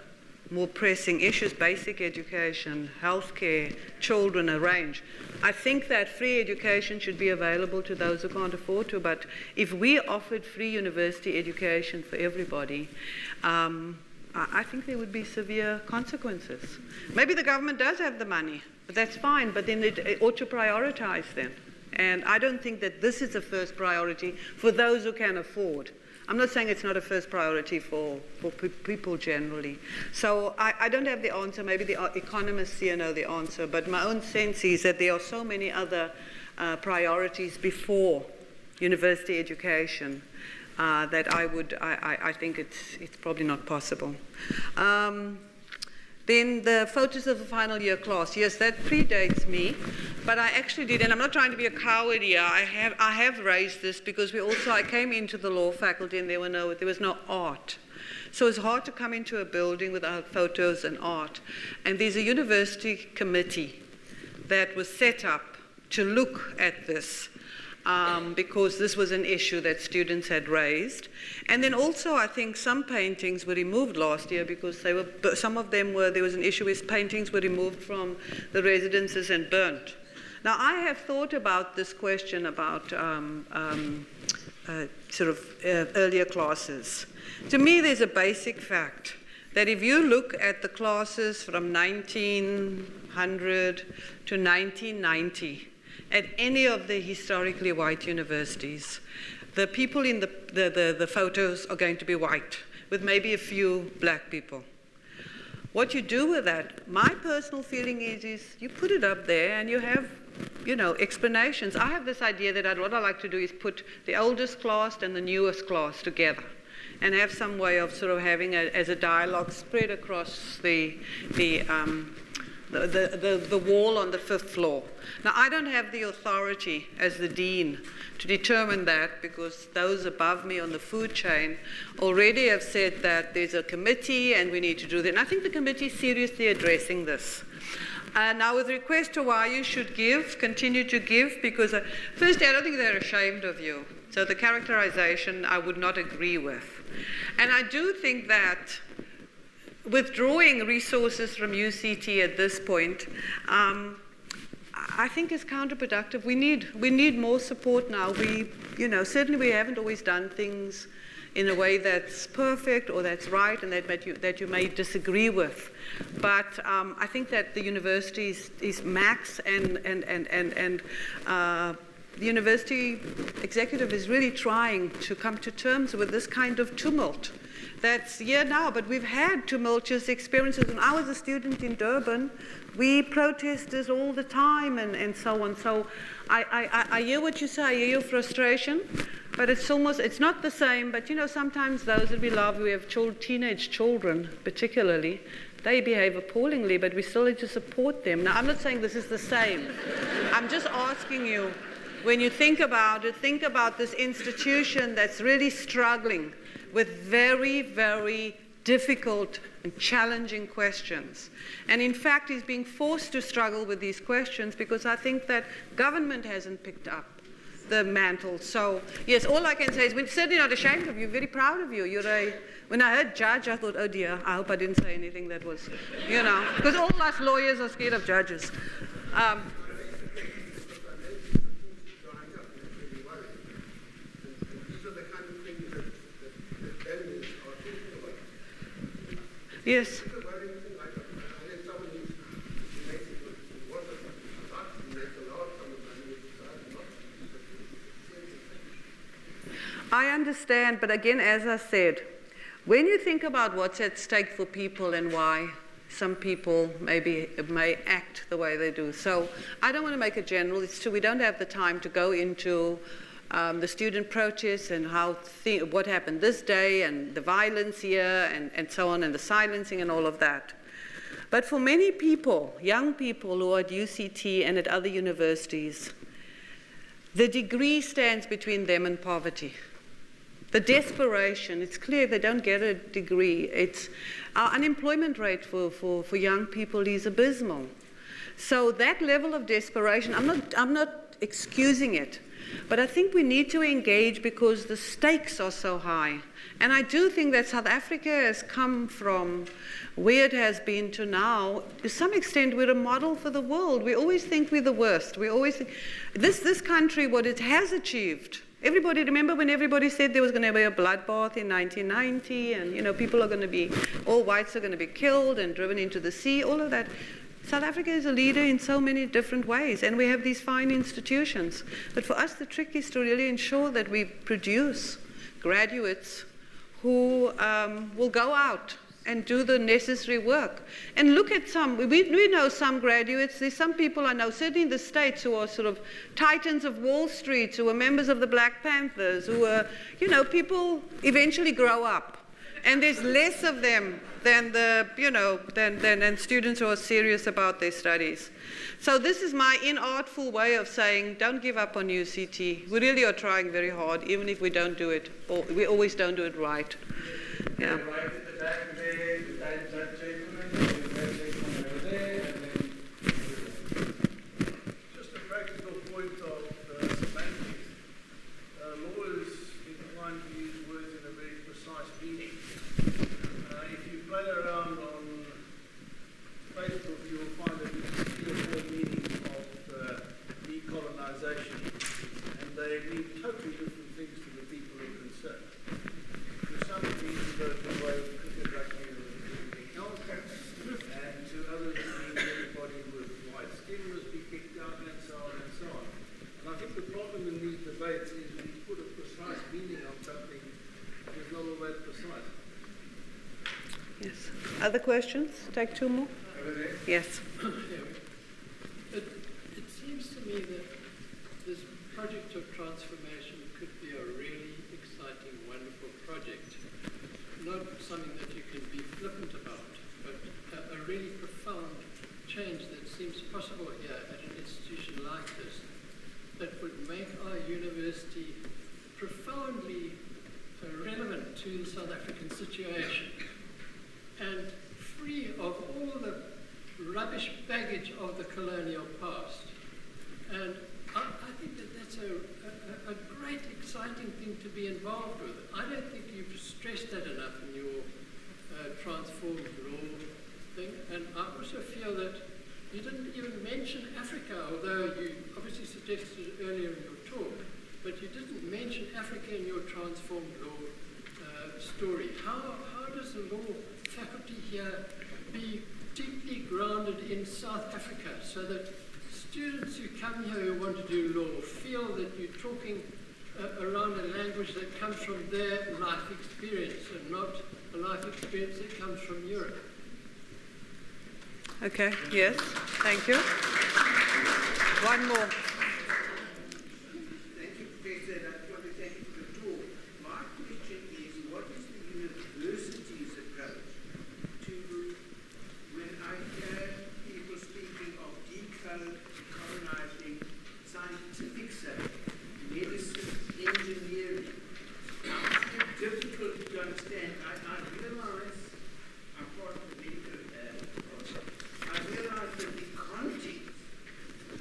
more pressing issues, basic education, healthcare, children, a range. I think that free education should be available to those who can't afford to, but if we offered free university education for everybody, I think there would be severe consequences. Maybe the government does have the money, but that's fine, but then it ought to prioritize them. And I don't think that this is a first priority for those who can afford. I'm not saying it's not a first priority for people generally. So I don't have the answer. Maybe the economists here know the answer. But my own sense is that there are so many other priorities before university education that I think it's probably not possible. Then the photos of the final year class. Yes, that predates me, but I actually did, and I'm not trying to be a coward here. I have raised this because I came into the law faculty and there was no art. So it's hard to come into a building without photos and art. And there's a university committee that was set up to look at this. Because this was an issue that students had raised. And then also I think some paintings were removed last year because there was an issue with paintings were removed from the residences and burnt. Now I have thought about this question about earlier classes. To me there's a basic fact that if you look at the classes from 1900 to 1990, at any of the historically white universities, the people in the photos are going to be white, with maybe a few black people. What you do with that, my personal feeling is you put it up there and you have, explanations. I have this idea that what I like to do is put the oldest class and the newest class together and have some way of sort of having as a dialogue spread across the wall on the 5th floor. Now, I don't have the authority as the dean to determine that because those above me on the food chain already have said that there's a committee and we need to do that. And I think the committee is seriously addressing this. Now, with request to why you should continue to give, because firstly, I don't think they're ashamed of you. So the characterization I would not agree with. And I do think that withdrawing resources from UCT at this point, I think is counterproductive. We need more support now. Certainly we haven't always done things in a way that's perfect or that's right and that you may disagree with. But I think that the university is max and the university executive is really trying to come to terms with this kind of tumult that's here now, but we've had tumultuous experiences. When I was a student in Durban, we protested all the time and so on. So I hear what you say, I hear your frustration, but it's not the same. But you know, sometimes those that we love, we have teenage children particularly, they behave appallingly, but we still need to support them. Now, I'm not saying this is the same. I'm just asking you, when you think about it, think about this institution that's really struggling with very, very difficult and challenging questions. And in fact, he's being forced to struggle with these questions because I think that government hasn't picked up the mantle. So, yes, all I can say is we're certainly not ashamed of you, very proud of you. When I heard judge, I thought, oh dear, I hope I didn't say anything that was, you know, because all us lawyers are scared of judges. Yes. I understand, but again, as I said, when you think about what's at stake for people and why some people may act the way they do. So I don't want to make it general. It's true, we don't have the time to go into the student protests and what happened this day and the violence here and so on and the silencing and all of that. But for many people, young people who are at UCT and at other universities, the degree stands between them and poverty. The desperation, it's clear they don't get a degree. Our unemployment rate for young people is abysmal. So that level of desperation, I'm not excusing it, but I think we need to engage because the stakes are so high. And I do think that South Africa has come from where it has been to now. To some extent, we're a model for the world. We always think we're the worst. We always think this country, what it has achieved. Everybody, remember when everybody said there was going to be a bloodbath in 1990 and, you know, all whites are going to be killed and driven into the sea, all of that. South Africa is a leader in so many different ways, and we have these fine institutions. But for us, the trick is to really ensure that we produce graduates who will go out and do the necessary work. And look at we know some graduates, there's some people I know, certainly in the States, who are sort of titans of Wall Street, who are members of the Black Panthers, who are, you know, people eventually grow up. And there's less of them than than students who are serious about their studies. So this is my inartful way of saying, don't give up on UCT. We really are trying very hard, even if we don't do it, or we always don't do it right. Yeah. Right at the back there, that gentleman, that gentleman over there, and then just a practical point of semantics. Lawyers inclined to use words in a very precise meaning. If you play around on Facebook, you will find that there's 3 or 4 meanings of decolonization, and they mean totally different things to the people who are concerned. To some it means to go to away with cricket, rugby, or anything else, and to others it means everybody with white skin must be kicked out, and so on and so on. And I think the problem in these debates is we put a precise meaning on something that is not all that precise. Yes. Other questions? Take 2 more. Yes. It seems to me that this project of transformation could be a really exciting, wonderful project. Not something that you can be flippant about, but a really profound change that seems possible here at an institution like this, that would make our university profoundly relevant to the South African situation and free of all the rubbish baggage of the colonial past. And I think that that's a great, exciting thing to be involved with. I don't think you've stressed that enough in your transformed law thing. And I also feel that you didn't even mention Africa, although you obviously suggested it earlier in your talk, but you didn't mention Africa in your transformed law story. How does the law faculty here be deeply grounded in South Africa so that students who come here who want to do law feel that you're talking around a language that comes from their life experience and not a life experience that comes from Europe? Okay, yes, thank you. One more. Thank you, Professor. That's what we thank you for the talk. My question is, what is the university's approach to when I hear people speaking of decolonizing scientific study, medicine, engineering? Now, it's difficult to understand. I realize I'm part of the medical process. I realize that the content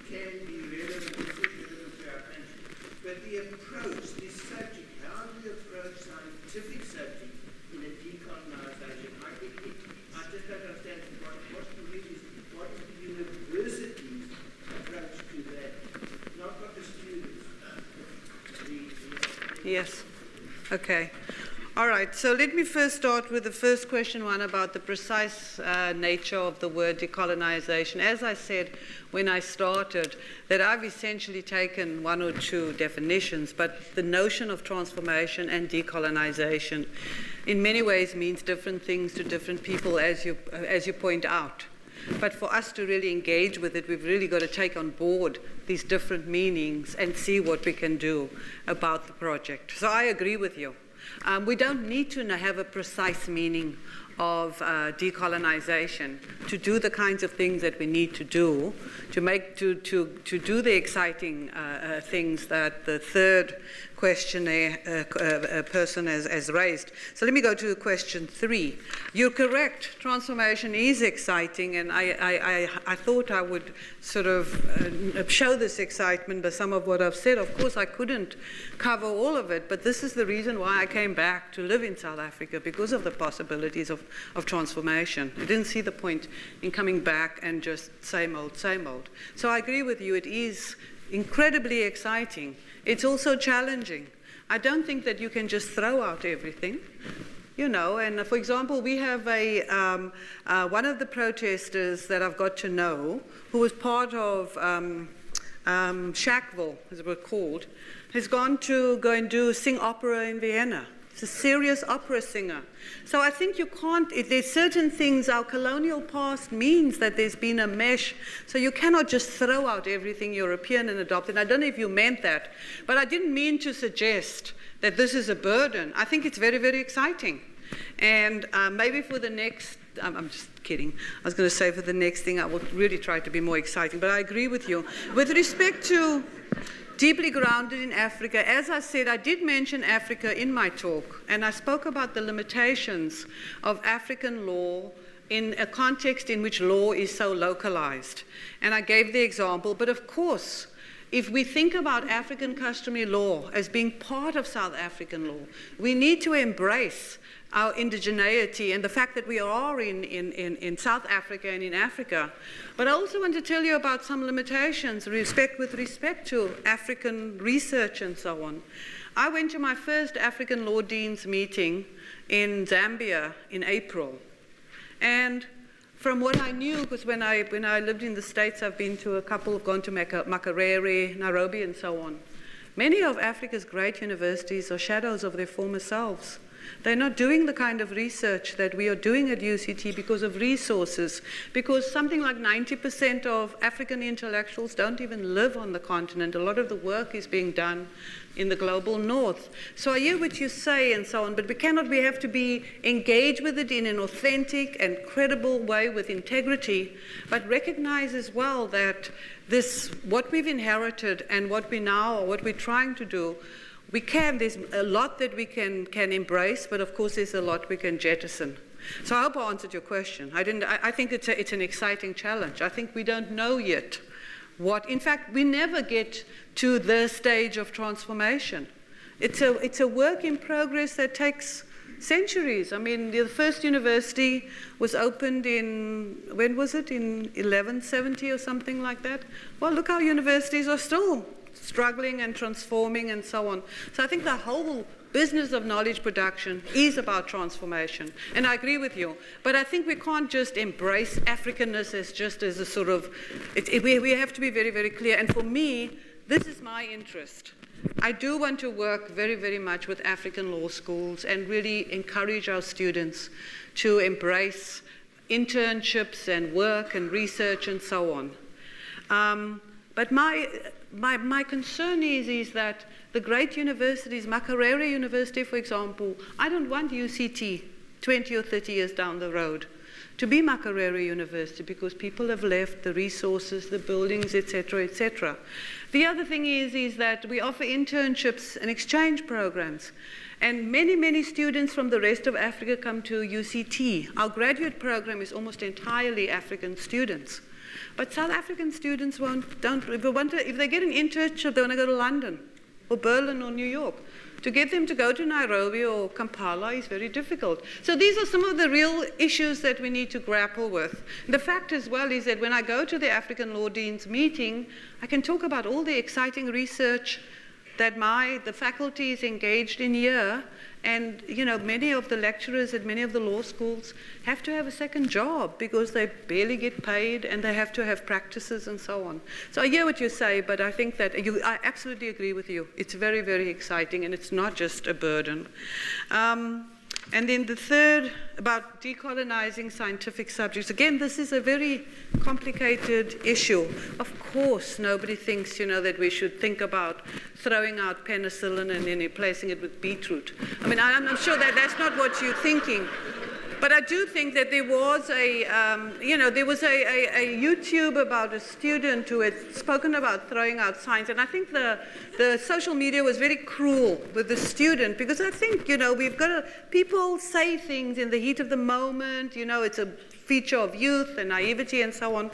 can be relevant to our country. But the approach, this subject, how do you approach scientific subjects in a decolonization? I just don't understand what is the university's approach to that, not what the students. Yes. Okay. All right. So let me first start with the first question, one about the precise nature of the word decolonization. As I said when I started, that I've essentially taken one or two definitions, but the notion of transformation and decolonization in many ways means different things to different people, as you point out. But for us to really engage with it, we've really got to take on board these different meanings and see what we can do about the project. So I agree with you. We don't need to have a precise meaning of decolonization to do the kinds of things that we need to do to do the exciting things that the third questionnaire person has raised. So let me go to question 3. You're correct. Transformation is exciting, and I thought I would sort of show this excitement by some of what I've said. Of course, I couldn't cover all of it, but this is the reason why I came back to live in South Africa, because of the possibilities of transformation. I didn't see the point in coming back and just same old, same old. So I agree with you. It is incredibly exciting. It's also challenging. I don't think that you can just throw out everything, you know. And for example, we have one of the protesters that I've got to know, who was part of Shackville, as it was called, has gone to go and sing opera in Vienna. It's a serious opera singer. So I think you can't, there's certain things, our colonial past means that there's been a mesh, so you cannot just throw out everything European and adopt it. I don't know if you meant that, but I didn't mean to suggest that this is a burden. I think it's very, very exciting. And maybe for the next, I'm just kidding. I was going to say for the next thing, I will really try to be more exciting, but I agree with you. With respect to deeply grounded in Africa, as I said, I did mention Africa in my talk, and I spoke about the limitations of African law in a context in which law is so localized. And I gave the example, but of course, if we think about African customary law as being part of South African law, we need to embrace our indigeneity and the fact that we are in South Africa and in Africa. But I also want to tell you about some limitations with respect to African research and so on. I went to my first African Law Deans meeting in Zambia in April. And from what I knew, because when I lived in the States, I've been to a couple, gone to Makerere, Nairobi, and so on. Many of Africa's great universities are shadows of their former selves. They're not doing the kind of research that we are doing at UCT because of resources, because something like 90% of African intellectuals don't even live on the continent. A lot of the work is being done in the global north. So I hear what you say and so on, but we have to be engaged with it in an authentic and credible way with integrity, but recognize as well that what we've inherited and what we're trying to do, there's a lot that we can embrace, but of course there's a lot we can jettison. So I hope I answered your question. I think it's an exciting challenge. I think we don't know yet in fact, we never get to the stage of transformation. It's a work in progress that takes centuries. I mean, the first university was opened when was it? In 1170 or something like that? Well, look how universities are still struggling and transforming and so on. So I think the whole business of knowledge production is about transformation. And I agree with you. But I think we can't just embrace Africanness as just as a sort of, we have to be very, very clear. And for me, this is my interest. I do want to work very, very much with African law schools and really encourage our students to embrace internships and work and research and so on. But my concern is that the great universities, Makerere University, for example, I don't want UCT 20 or 30 years down the road to be Makerere University because people have left the resources, the buildings, etc., etc. The other thing is that we offer internships and exchange programs. And many, many students from the rest of Africa come to UCT. Our graduate program is almost entirely African students. But South African students if they get an internship, they want to go to London or Berlin or New York. To get them to go to Nairobi or Kampala is very difficult. So these are some of the real issues that we need to grapple with. The fact as well is that when I go to the African Law Deans meeting, I can talk about all the exciting research that the faculty is engaged in here. And many of the lecturers at many of the law schools have to have a second job because they barely get paid and they have to have practices and so on. So I hear what you say, but I think that I absolutely agree with you. It's very, very exciting and it's not just a burden. And then the third, about decolonizing scientific subjects. Again, this is a very complicated issue. Of course, nobody thinks, that we should think about throwing out penicillin and then replacing it with beetroot. I mean, I'm sure that that's not what you're thinking. But I do think that there was a YouTube about a student who had spoken about throwing out science, and I think the social media was very cruel with the student because I think, we've got to, people say things in the heat of the moment, it's a feature of youth and naivety and so on.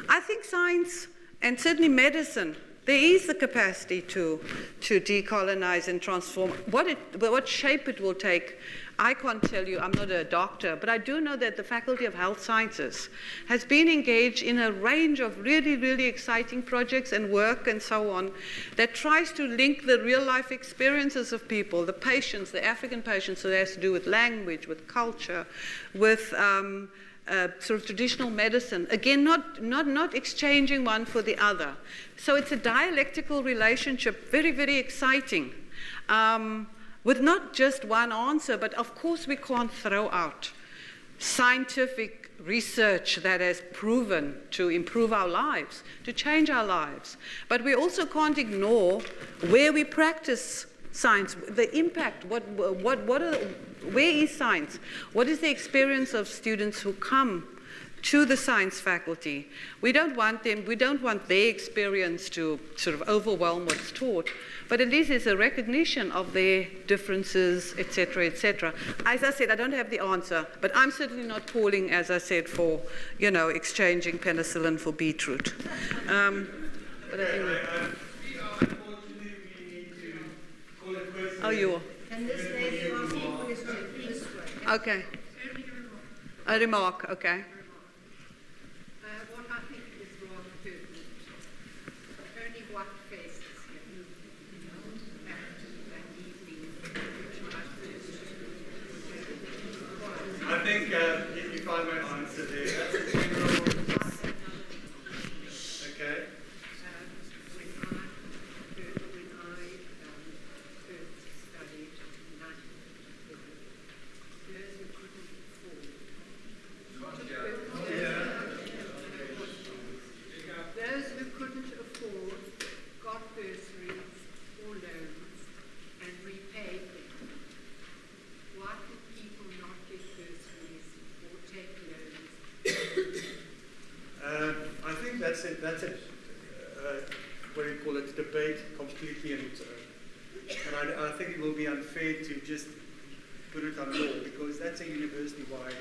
I think science and certainly medicine, there is the capacity to decolonize and transform. What shape it will take, I can't tell you, I'm not a doctor, but I do know that the Faculty of Health Sciences has been engaged in a range of really, really exciting projects and work and so on that tries to link the real life experiences of people, the patients, the African patients, so it has to do with language, with culture, with sort of traditional medicine. Again, not exchanging one for the other. So it's a dialectical relationship, very, very exciting. With not just one answer, but of course we can't throw out scientific research that has proven to improve our lives, to change our lives. But we also can't ignore where we practice science, the impact, where is science? What is the experience of students who come to the science faculty? We don't want their experience to sort of overwhelm what's taught, but at least there's a recognition of their differences, etc., etc. As I said, I don't have the answer, but I'm certainly not calling, as I said, for, exchanging penicillin for beetroot. But anyway. Unfortunately, we need to call a question. Oh, you are. And this lady was this way. Okay. A remark, okay. What I think is rather pertinent, only white faces I think if I may answer there, that's a general. Okay. When I first studied in 1957, those who couldn't afford those who couldn't afford got bursaries or loans and repaid them. Why could people not get bursaries or take loans? I think that's a what do you call it, debate completely, and I think it will be unfair to just put it on law because that's a university-wide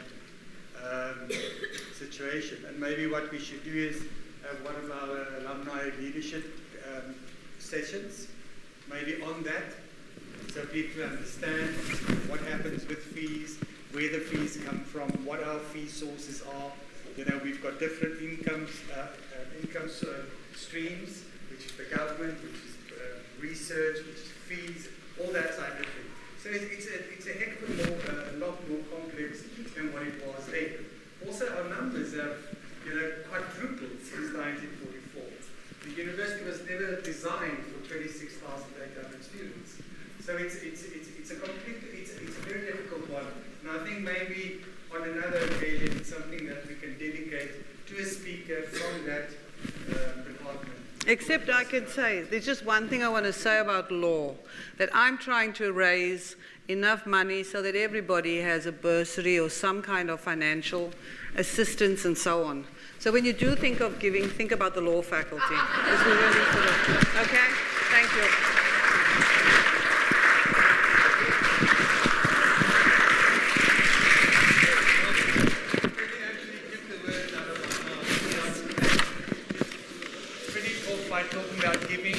situation. And maybe what we should do is have one of our alumni leadership sessions, maybe on that, so people understand what happens with fees, where the fees come from, what our fee sources are. We've got different income streams, which is the government, which is research, which is fees, all that type of thing. So it's a heck of a lot more complex than what it was then. Also, our numbers have quadrupled since 1944. The university was never designed for 26,800 students. So it's a very difficult one. And I think maybe on another occasion it's something that we can dedicate to a speaker from that department. Except I could say, there's just one thing I want to say about law, that I'm trying to raise enough money so that everybody has a bursary or some kind of financial assistance and so on. So when you do think of giving, think about the law faculty. Because we really sort of, okay? Thank you. By talking about giving,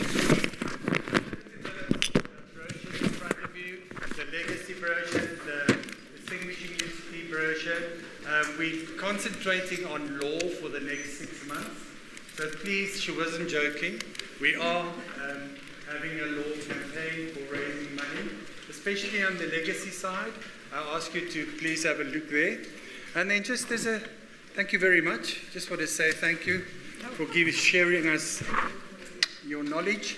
brochures in front of you, the legacy brochure, the distinguishing university brochure. We're concentrating on law for the next 6 months. So please, she wasn't joking. We are having a law campaign for raising money, especially on the legacy side. I ask you to please have a look there. And then just thank you very much. Just want to say thank you for sharing us your knowledge.